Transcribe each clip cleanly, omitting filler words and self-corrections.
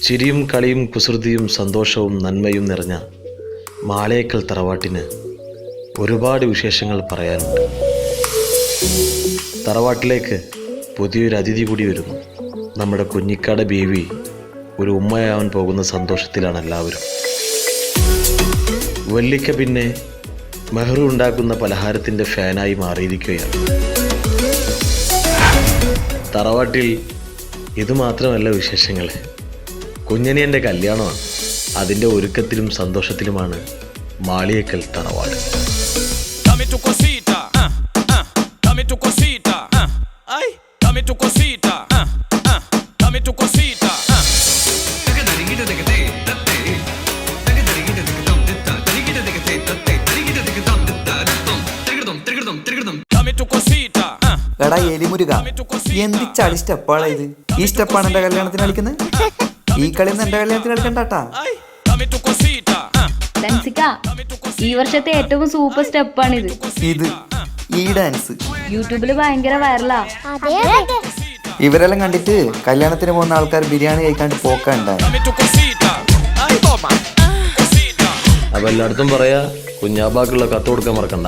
ചിരിയും കളിയും കുസൃതിയും സന്തോഷവും നന്മയും നിറഞ്ഞ മാളേക്കൽ തറവാട്ടിന് ഒരുപാട് വിശേഷങ്ങൾ പറയാനുണ്ട്. തറവാട്ടിലേക്ക് പുതിയൊരു അതിഥി കൂടി വരുന്നു. നമ്മുടെ കുഞ്ഞിക്കാട് ബേബി ഒരു ഉമ്മയാവാൻ പോകുന്ന സന്തോഷത്തിലാണ് എല്ലാവരും. വല്ലിക്ക പിന്നെ മെഹ്റു ഉണ്ടാക്കുന്ന പലഹാരത്തിൻ്റെ ഫാനായി മാറിയിരിക്കുകയാണ്. തറവാട്ടിൽ ഇതുമാത്രമല്ല വിശേഷങ്ങൾ. കുഞ്ഞനിയൻ്റെ കല്യാണമാണ്. അതിൻ്റെ ഒരുക്കത്തിലും സന്തോഷത്തിലുമാണ് മാളിയേക്കൽ തറവാട്. എടാ എലിമുരുക, എന്ത് ചളി സ്റ്റെപ്പാണ് ഇത്? ഈ സ്റ്റെപ്പാണ് എന്റെ കല്യാണത്തിന് കളിക്കുന്നത്? ഈ കളിയൊന്നും എന്റെ കല്യാണത്തിന് കളിക്കണ്ടാട്ടാ. ഈ വർഷത്തെ ഏറ്റവും സൂപ്പർ സ്റ്റെപ്പാണിത്. ഇത് ഈ ഡാൻസ് യൂട്യൂബില് ഭയങ്കര വൈറലാ. ഇവരെല്ലാം കണ്ടിട്ട് കല്യാണത്തിന് പോകുന്ന ആൾക്കാർ ബിരിയാണി കഴിക്കാണ്ട് പോക്കണ്ടായി. അപ്പൊ എല്ലായിടത്തും പറയാ, കുഞ്ഞാബാക്കുള്ള കത്ത് കൊടുക്കാൻ മറക്കണ്ട.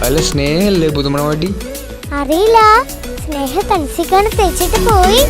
അല്ല, സ്നേഹല്ലേ പുതുമണവാട്ടി? അറിയില്ല, സ്നേഹ തൻസിക്കാണ് തേച്ചിട്ട് പോയി.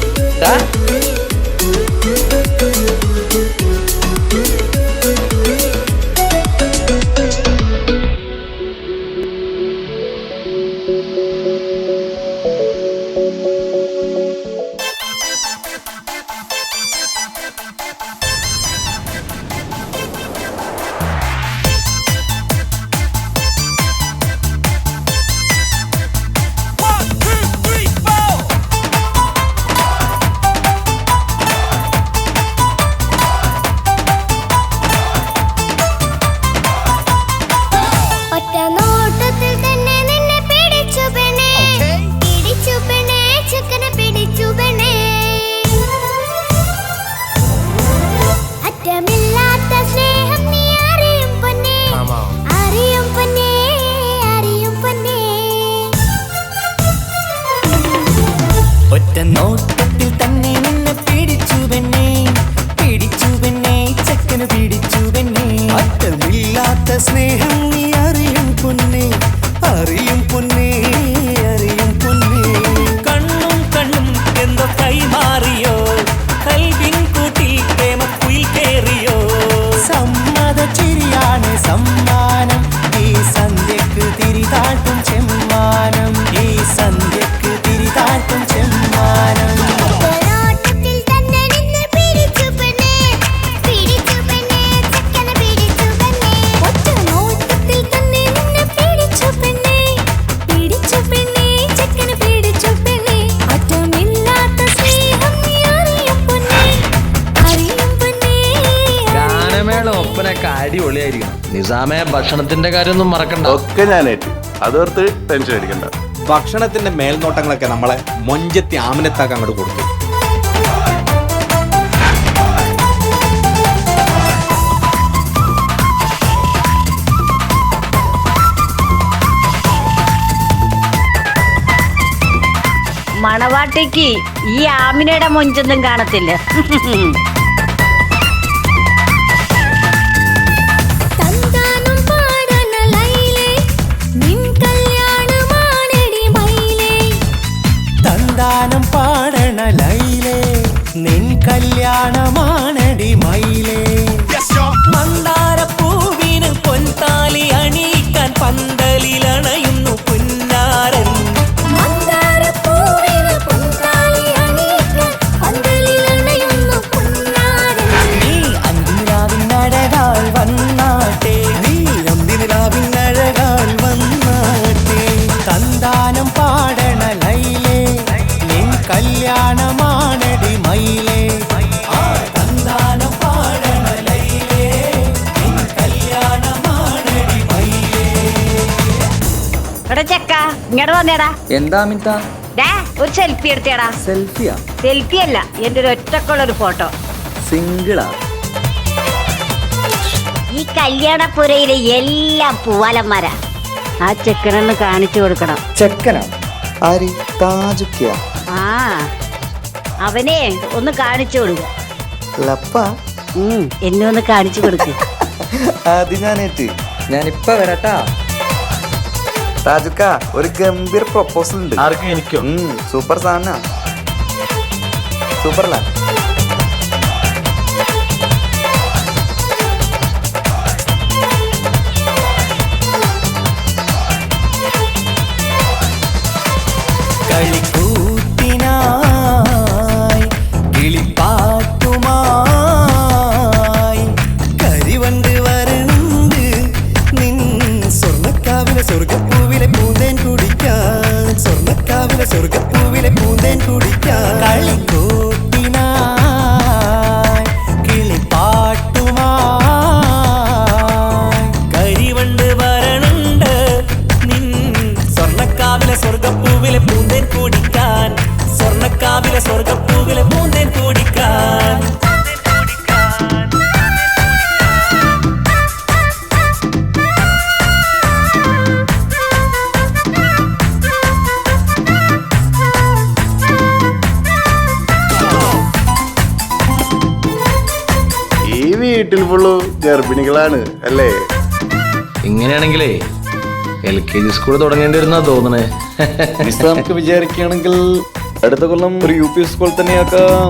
നോട്ടത്തിൽ തന്നെ നിന്നെ പിടിച്ചു പെണ്ണേ, പിടിച്ചു പെണ്ണേ, ചക്കന് പിടിച്ചു പെണ്ണേ. അറ്റമില്ലാത്ത സ്നേഹം നീ അറിയും പൊന്നേ, അറിയും പൊന്നേ, അറിയും പൊന്നേ. കണ്ണും കണ്ണും എന്തോ കൈമാറിയോ, കൽവിൻ കൂട്ടിൽ പ്രേമക്കുയിൽ കേറിയോ. സമ്മത ചിരിയാണ് സമ്മാനം, ഈ സന്ധ്യക്ക് തിരിതാട്ടും ചെമ്മാനം, ഈ സന്ധ്യക്ക് തിരിതാട്ടും ചെമ്മാനം. ഒപ്പനൊക്കെ അടിപൊളിയായിരിക്കണം. നിസാമെ, ഭക്ഷണത്തിന്റെ കാര്യമൊന്നും മറക്കണ്ട. ഒക്കെ ഞാനേറ്റ്, അതോർത്ത് ടെൻഷൻ അടിക്കണ്ട. ഭക്ഷണത്തിന്റെ മേൽനോട്ടങ്ങളൊക്കെ നമ്മളെ മൊഞ്ചത്തി ആമിനത്താക്ക് അങ്ങോട്ട് കൊടുത്തു. മണവാട്ടിക്ക് ഈ ആമിനയുടെ മൊഞ്ചൊന്നും കാണത്തില്ല. തന്താനം പാടണ ലൈലേ, നിൻ കല്യാണമാണടി മയിലേ. മന്ദാരപ്പൂവിന് പൊൻതാലി അണിയിക്കാൻ പന്തലിലണയുന്നു പുന്നാരൻ. നീ അന്തിനിലാവിനഴകാൽ വന്നാട്ടെ, നീ അന്തിനിലാവിനഴകാൽ വന്നാട്ടെ. തന്താനം പാടണ ലൈലേ, നിൻ കല്യാണമാണടി മയിലേ. തന്താനം പാടണ ലൈലേ, നിൻ കല്യാണമാണടി മയിലേ. എടാ ചെക്ക, ഇങ്ങോട്ട് വന്നേടാ. എന്താ അമിത? ഒരു സെൽഫി എടുത്തേടാ. സെൽഫിയാ? സെൽഫി അല്ല, എന്റെ ഒരു ഒറ്റക്കുള്ളൊരു ഫോട്ടോ. സിംഗിളാ? ഈ കല്യാണപ്പുരയിലെ എല്ലാം പൂവാലന്മാരാ. ആ ചെക്കനൊന്ന് കാണിച്ചു കൊടുക്കണം. ചെക്കനാ? ആര്? താജുക്കിയ? ആ അവനെ ഒന്ന് കാണിച്ചു കൊടുക്കുക. ലപ്പ എന്നെ ഒന്ന് കാണിച്ചു കൊടുക്കുക. അത് ഞാനേറ്റ്. ഞാനിപ്പ വരാട്ടാ. താജുക്ക ഒരു ഗംഭീർ പ്രൊപ്പോസൽ ഉണ്ട്. ആർക്കും എനിക്കോ? സൂപ്പർ സാധന. സൂപ്പറല്ല? കളിക്കൂത്തിനായി കിളിപ്പാട്ടുമായി കരിവണ്ട് വരണ്ട് നിൻ സ്വർണ്ണക്കാവിലെ സ്വർഗപ്പൂവിലെ പൂന്തേൻ കുടിക്കാൻ, സ്വർണ്ണക്കാവിലെ സ്വർഗപ്പൂവിലെ പൂന്തേൻ കുടിക്കാൻ. കളിക്കൂത്തിനായി കിളിപ്പാട്ടുമായി കരിവണ്ട് വരണ്ട് നിൻ സ്വർണ്ണക്കാവിലെ സ്വർഗപ്പൂവിലെ പൂന്തേൻ കുടിക്കാൻ, സ്വർണ്ണക്കാവിലെ സ്വർഗപ്പൂവിലെ പൂന്തേൻ കുടിക്കാൻ. ഈ വീട്ടിൽ ഫുള്ള് ഗർഭിണികളാണ് അല്ലേ? ഇങ്ങനെയാണെങ്കിലേ LKG സ്കൂൾ തുടങ്ങേണ്ടി വരുന്നാ തോന്നണേ. നമുക്ക് വിചാരിക്കുകയാണെങ്കിൽ അടുത്ത കൊല്ലം ഒരു UP സ്കൂൾ തന്നെയാക്കാം.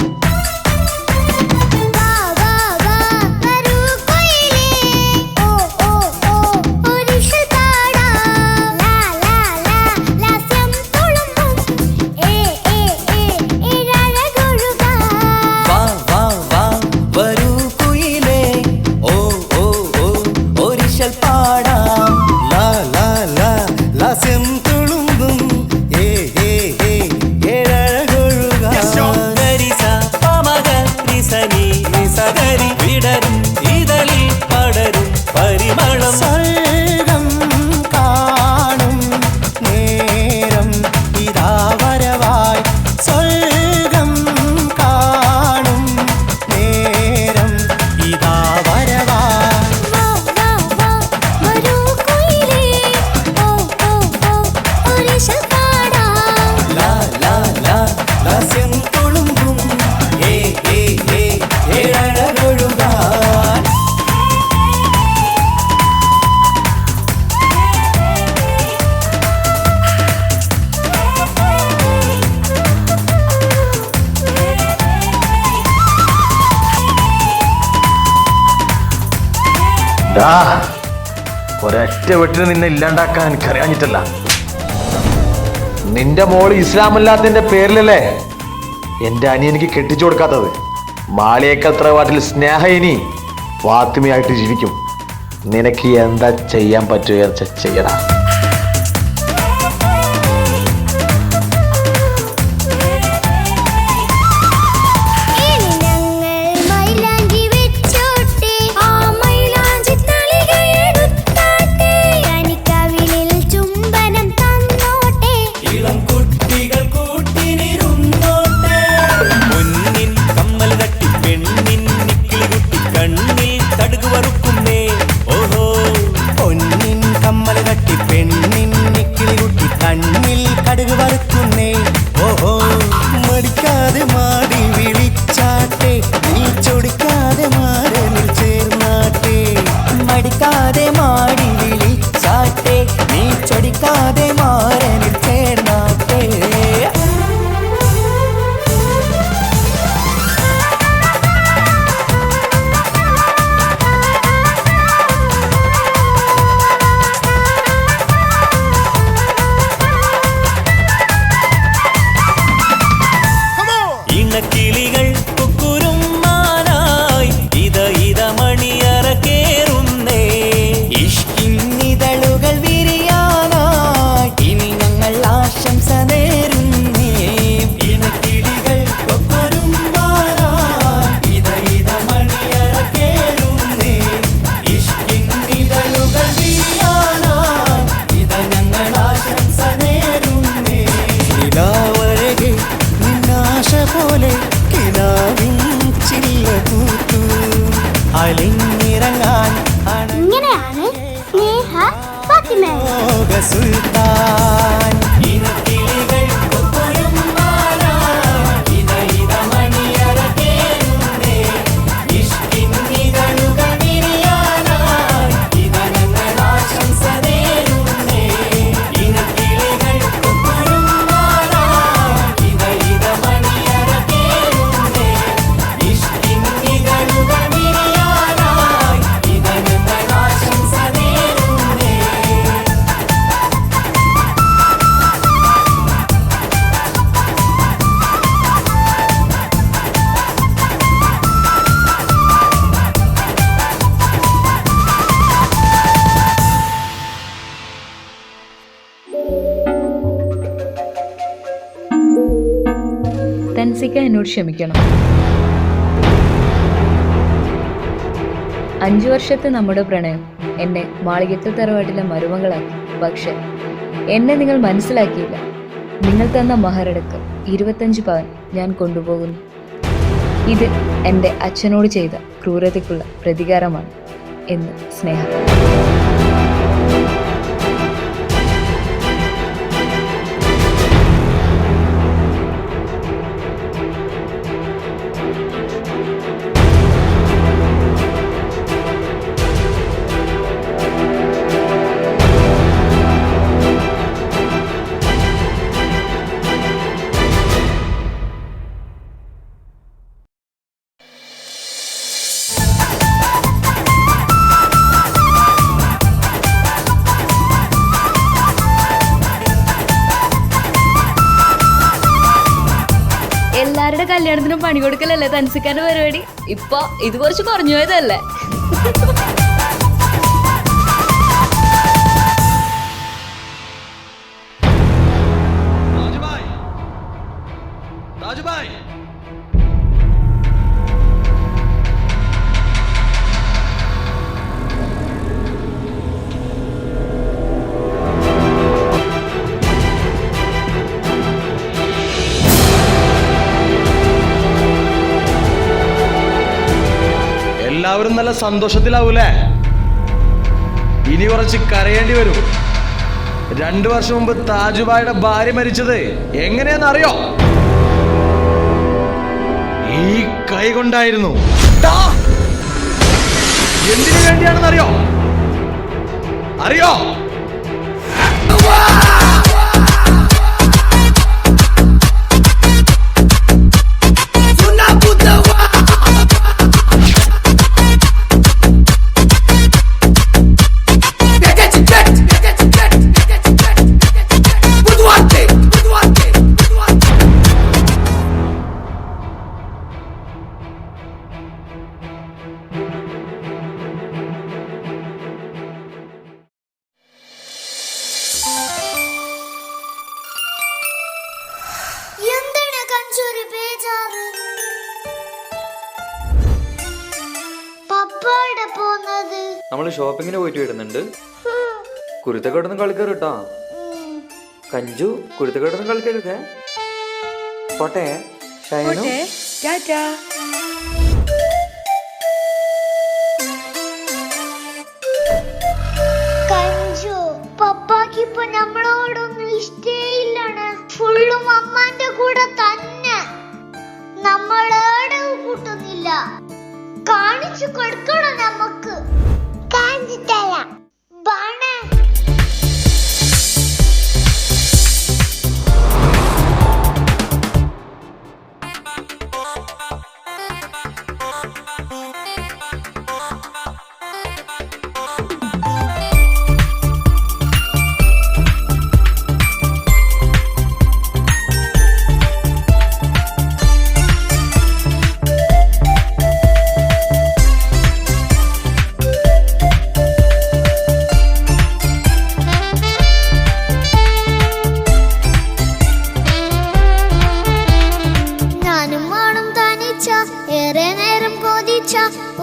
വാ വാ വാ വരൂ കുയിലേ ഓ ഓ ഓ ഒരിഷൽ പാടാം ലാ ലാ ലാ ലാസ്യം തുളുമ്പും ഏ ഏ ഏ ഇഴഴകൊഴുകാം. വാ വാ വാ വരൂ കുയിലേ ഓ ഓ ഓ ഒരിശൽ പാടാം ലാ ലാ ലാ ലാസ്യം തുളുമ്പും ഏ ഏ ഏ ഏഴഴകൊഴുകാം. ഗരിസ പമഗ റിസനി റിസഗരി വിടരും ഇതളിൽ പടരും പരിമളം. സ്വർഗം കാണും നേരം ഇതാ വരവായി, സ്വർഗം കാണും നേരം ഇതാ വരവായി. വാ വാ വാ വരൂ കുയിലേ ഓ ഓ ഓ ഒരിഷൽ പാടാം. ലാ ലാ ലാ ലാസ്യം തുളുമ്പും ഏ ഏ ഏ ഏഴഴകൊഴുകാൻ. ഒരൊറ്റ വെട്ടിന് നിന്നെ ഇല്ലാണ്ടാക്കാൻ എനിക്കറിയാഞ്ഞിട്ടല്ല. നിന്റെ മോള് ഇസ്ലാമല്ലാത്തതിന്റെ പേരിലല്ലേ എന്റെ അനിയനിക്ക് കെട്ടിച്ചു കൊടുക്കാത്തത്. മാളിയേക്കൽ തറവാട്ടിൽ സ്നേഹയിനി ഫാത്തിമയായിട്ട് ജീവിക്കും. നിനക്ക് എന്താ ചെയ്യാൻ പറ്റുക ചെയ്യടാ. ഇനി ഞങ്ങൾ മൈലാഞ്ചി വെച്ചോട്ടെ ആ മൈലാഞ്ചി തളിക എടുത്താട്ടെ കനിക്കവിളിൽ ചുംബനം തന്നോട്ടെ ഇളം കുട്ടികൾ കൂട്ടിനിരുന്നോട്ടെ പൊന്നിൻ കമ്മൽ തട്ടി പെണ്ണിൻ നിക്കിളി കുട്ടി കണ്ണിൽ തടുകു വറുക്കുന്നേ ഓഹോ പൊന്നിൻ കമ്മൽ തട്ടി തൻസിക്ക എന്നോട് ക്ഷമിക്കണം. 5 വർഷത്തെ നമ്മുടെ പ്രണയം എന്നെ മാളികക്കൽ തറവാട്ടിലെ മരുമകളാക്കി. പക്ഷെ എന്നെ നിങ്ങൾ മനസ്സിലാക്കിയില്ല. നിങ്ങൾ തന്ന മഹറടക്കം 25 പവൻ ഞാൻ കൊണ്ടുപോകുന്നു. ഇത് എൻ്റെ അച്ഛനോട് ചെയ്ത ക്രൂരതയ്ക്കുള്ള പ്രതികാരമാണ് എന്ന് സ്നേഹ. എല്ലാവരുടെ കല്യാണത്തിനും പണി കൊടുക്കലല്ലേ തൻസിക്കാന്റെ പരിപാടി. ഇപ്പൊ ഇത് കുറച്ച് കുറഞ്ഞു പോയതല്ലേ? എല്ലാവരും നല്ല സന്തോഷത്തിലാവൂലേ? ഇനി കുറച്ച് കരയേണ്ടി വരും. 2 വർഷം മുമ്പ് താജുബായുടെ ഭാര്യ മരിച്ചത് എങ്ങനെയാന്ന് അറിയോ? ഈ കൈ കൊണ്ടായിരുന്നു. എന്തിനു വേണ്ടിയാണെന്ന് അറിയോ? അറിയോ? എന്താണ് കഞ്ചൂരി ബേജാറ്? പപ്പാടെ പോന്നത്? നമ്മള് ഷോപ്പിങ്ങിന് പോയിട്ട് വരുന്നുണ്ട്. കുരുത്തക്കേടൊന്നും കളിക്കരുത് കേട്ടോ. കഞ്ചു കുരുത്തക്കേടൊന്നും കളിക്കരുതേ. പോട്ടെ ഷൈനു. കഞ്ചു പപ്പാക്ക് ഇപ്പൊ നമ്മളോടൊന്നും ഇഷ്ടേയില്ലാണ്. ഫുള്ളും അമ്മാന്റെ കൂടെ തന്നെ. നമ്മളേടെ കൂട്ടുന്നില്ല. കാണിച്ചു കൊടുക്കണം നമുക്ക്. കാണിച്ചു തരാം. ബാണേ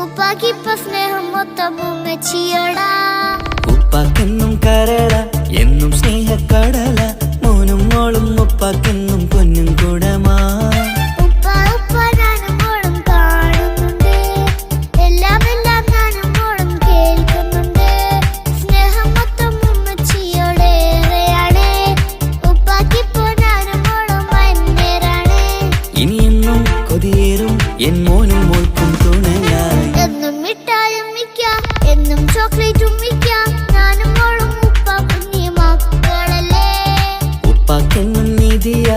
ഉപ്പാക്കിപ്പ സ്നേഹം മൊത്തം ഉമ്മച്ചിയോടാ. ഉപ്പാക്കെന്നും കരള എന്നും സ്നേഹക്കടല മോനും മോളും ഉപ്പാക്കെന്നും പൊന്നും കുടമാ. ഉപ്പ ഉപ്പ ഞാനും മോളും കാണുന്നുണ്ട്. എല്ലാം എല്ലാം ഞാനും മോളും കേൾക്കുന്നുണ്ട്. സ്നേഹം മൊത്തം ഉമ്മച്ചിയോടേറെയാണ്. ഉപ്പാക്കിപ്പോ ഞാനും മോളും അന്യരാണ്. ഇനിയെന്നും കൊതിയേറും എൻ മോനും മോൾക്കും തുണയായി. എന്നും മിഠായും മിക്കാം, എന്നും ചോക്ലേറ്റും മിക്കാം. ഞാനും മോളും ഉപ്പ കുഞ്ഞി മക്കളല്ലേ. ഉപ്പാക്കെന്നും നീതിയ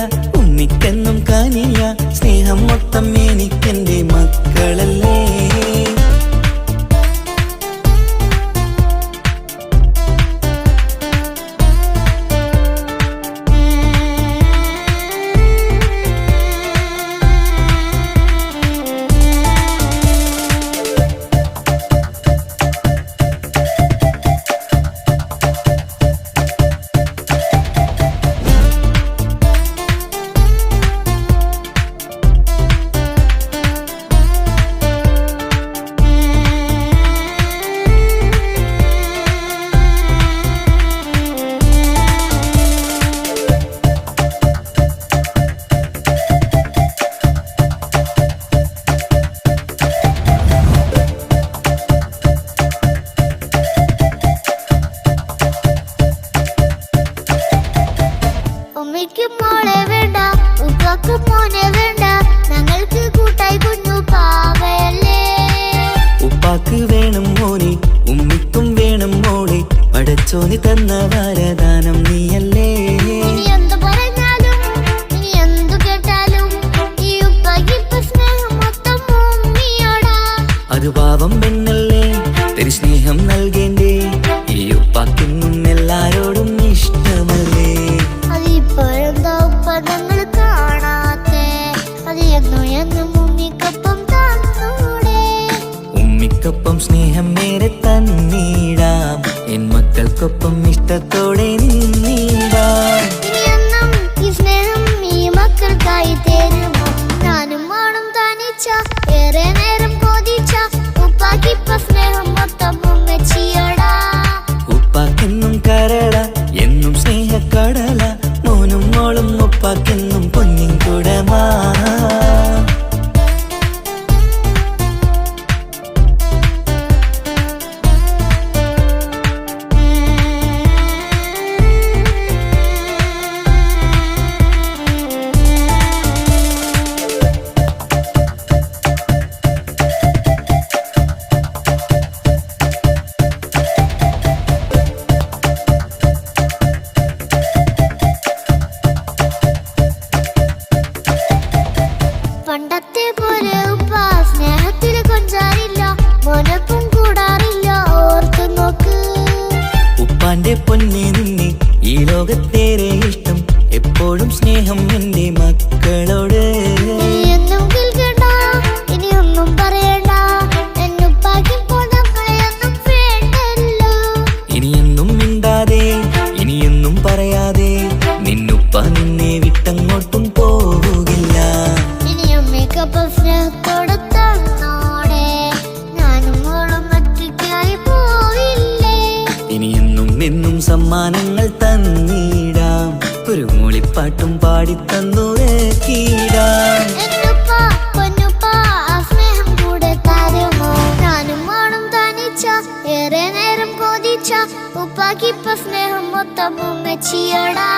ഉമ്മച്ചിയോടാ.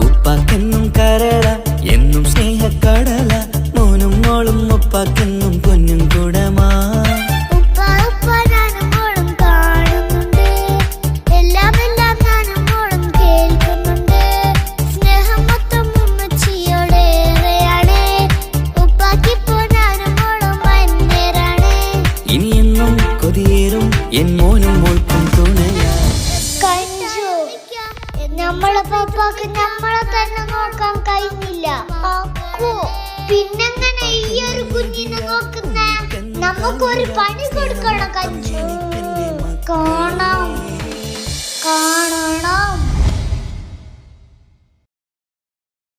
ഉപ്പാക്കെന്നും കരള എന്നും സ്നേഹക്കടല മോനും മോളും ഉപ്പാക്കെന്നും പൊന്നും കുടമാ. ഉപ്പ ഉപ്പ ഞാനും മോളും കാണുന്നുണ്ട്, എല്ലാം എല്ലാം ഞാനും മോളും കേൾക്കുന്നുണ്ട്. സ്നേഹം മൊത്തം ഉമ്മച്ചിയോടേറെയാണ്, ഉപ്പാക്കിപ്പോ ഞാനും മോളും വന്നേരാണ്. ഇനിയെന്നും കൊതിയേറും എൻ മോനും മോൾക്കും തുണയാ. കഞ്ചു, നമ്മളെ പപ്പാക്ക് നമ്മളെ തന്നെ നോക്കാൻ കഴിഞ്ഞില്ല. അക്കു, പിന്നെങ്ങനെ ഈ ഒരു കുഞ്ഞിനെ നോക്കുന്നേ? നമുക്കൊരു പണി കൊടുക്കണം കഞ്ചു.